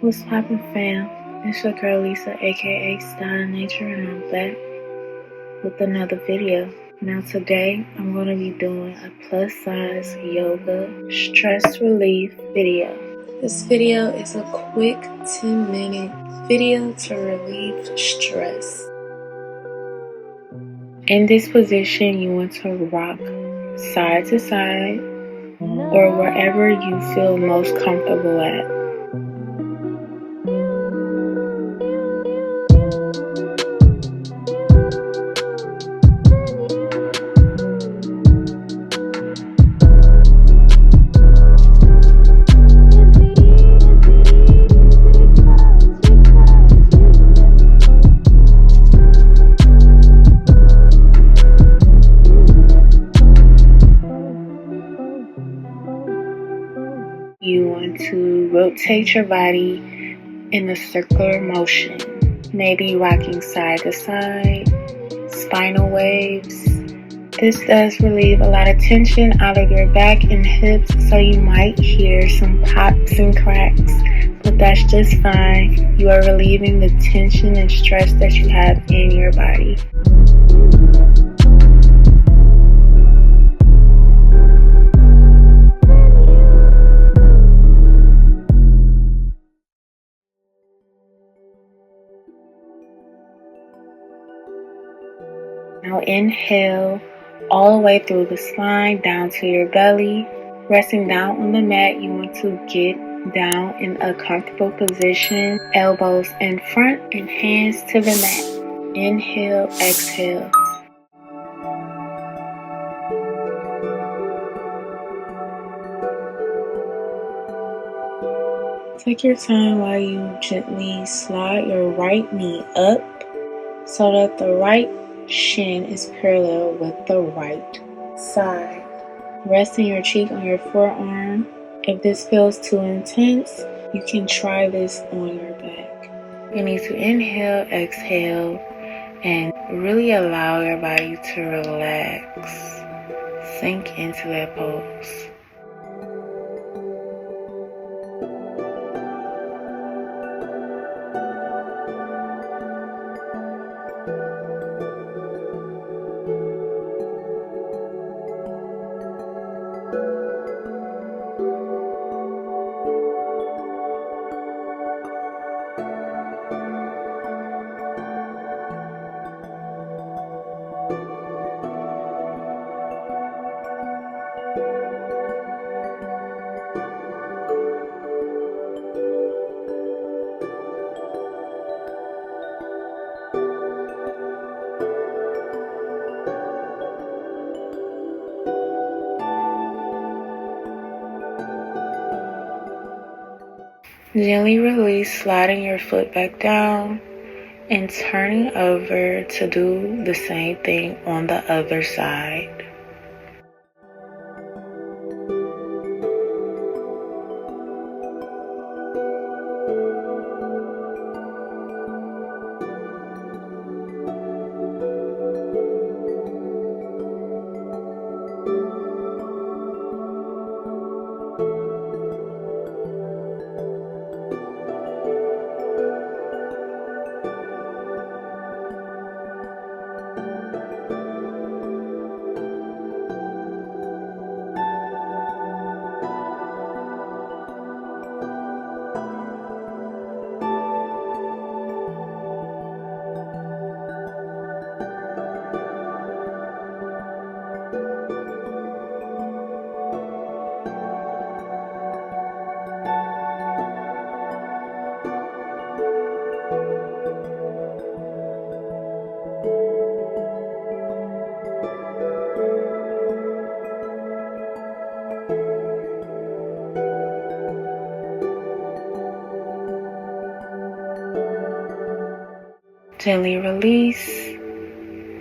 What's poppin', fam? It's your girl Lisa, aka Style Nature, and I'm back with another video. Now today, I'm going to be doing a plus size yoga stress relief video. This video is a quick 10-minute video to relieve stress. In this position, you want to rock side to side or wherever you feel most comfortable at. You want to rotate your body in a circular motion, maybe rocking side to side, spinal waves. This does relieve a lot of tension out of your back and hips, so you might hear some pops and cracks, but that's just fine. You are relieving the tension and stress that you have in your body. Now inhale all the way through the spine down to your belly. Resting down on the mat, you want to get down in a comfortable position. Elbows in front and hands to the mat. Inhale, exhale. Take your time while you gently slide your right knee up so that the right shin is parallel with the right side. Resting your cheek on your forearm. If this feels too intense, you can try this on your back. You need to inhale, exhale, and really allow your body to relax. Sink into that pose. Gently release, sliding your foot back down and turning over to do the same thing on the other side. Gently release,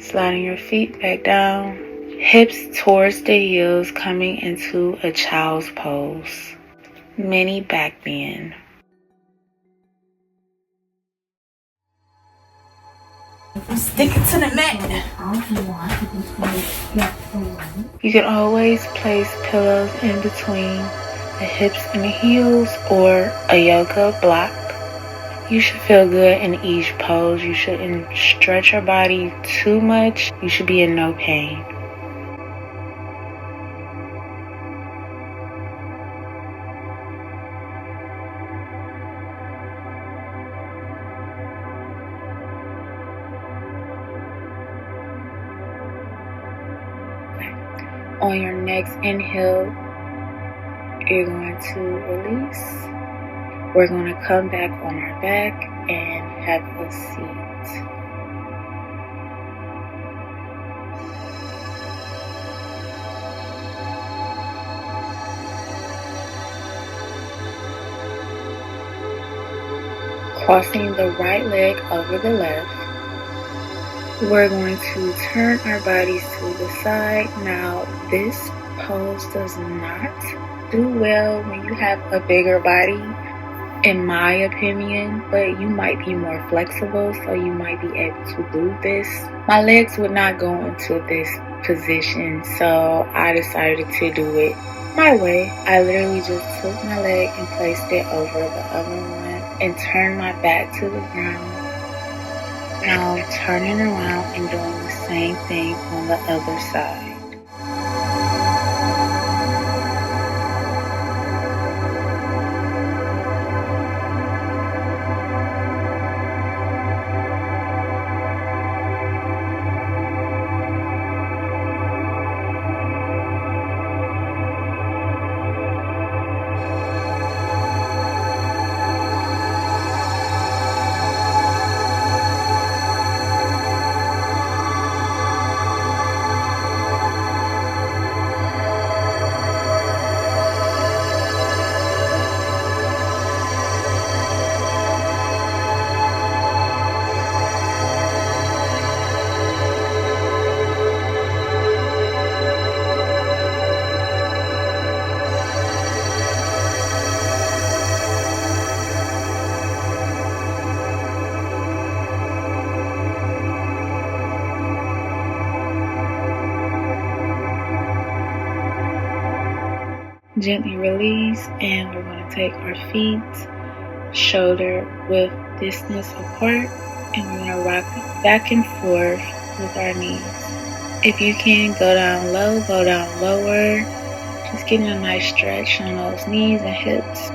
sliding your feet back down, hips towards the heels, coming into a child's pose, mini back bend. Stick it to the mat. You can always place pillows in between the hips and the heels or a yoga block. You should feel good in each pose. You shouldn't stretch your body too much. You should be in no pain. On your next inhale, you're going to release. We're going to come back on our back and have a seat. Crossing the right leg over the left. We're going to turn our bodies to the side. Now, this pose does not do well when you have a bigger body, in my opinion, but you might be more flexible, so you might be able to do this. My legs would not go into this position, so I decided to do it my way. I literally just took my leg and placed it over the other one and turned my back to the ground. Now I'm turning around and doing the same thing on the other side. Gently release, and we're going to take our feet shoulder width distance apart, and we're going to rock back and forth with our knees. If you can, go down low, go down lower. Just getting a nice stretch on those knees and hips.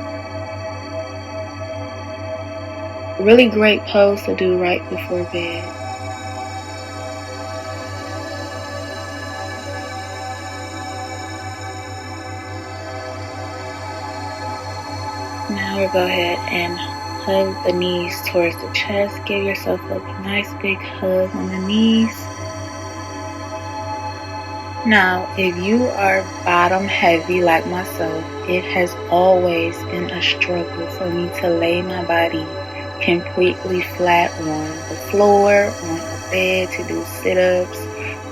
Really great pose to do right before bed. Now we'll go ahead and hug the knees towards the chest. Give yourself a nice big hug on the knees. Now, if you are bottom heavy like myself, it has always been a struggle for me to lay my body completely flat on the floor, on a bed, to do sit-ups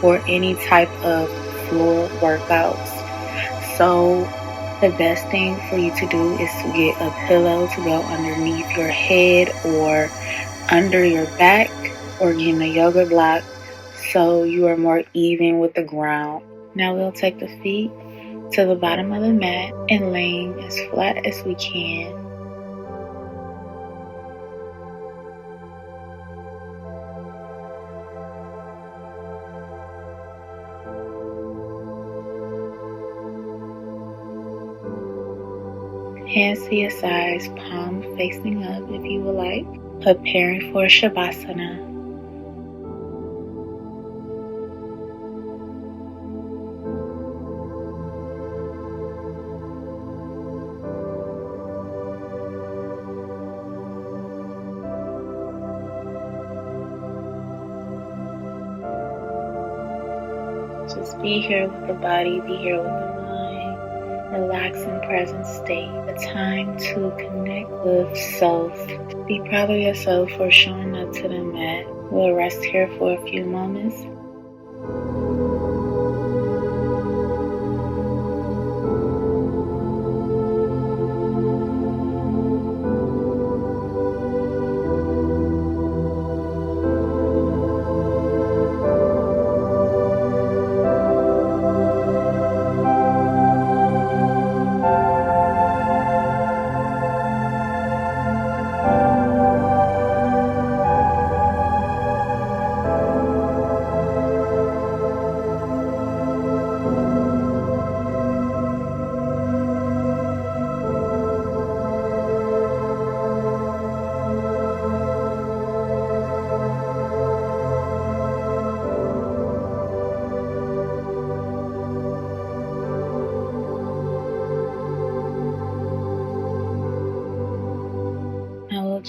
or any type of floor workouts. So the best thing for you to do is to get a pillow to go underneath your head or under your back, or getting a yoga block so you are more even with the ground. Now we'll take the feet to the bottom of the mat and laying as flat as we can. Hands to your sides, palm facing up if you would like. Preparing for Shavasana. Just be here with the body, be here with the mind. Relax in present state. A time to connect with self. Be proud of yourself for showing up to the mat. We'll rest here for a few moments.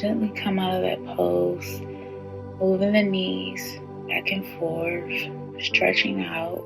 Gently come out of that pose, moving the knees back and forth, stretching out.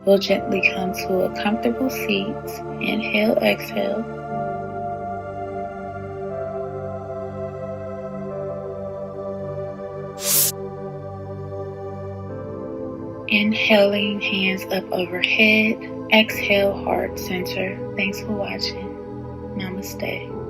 We'll gently come to a comfortable seat. Inhale, exhale. Inhaling, hands up overhead. Exhale, heart center. Thanks for watching. Namaste.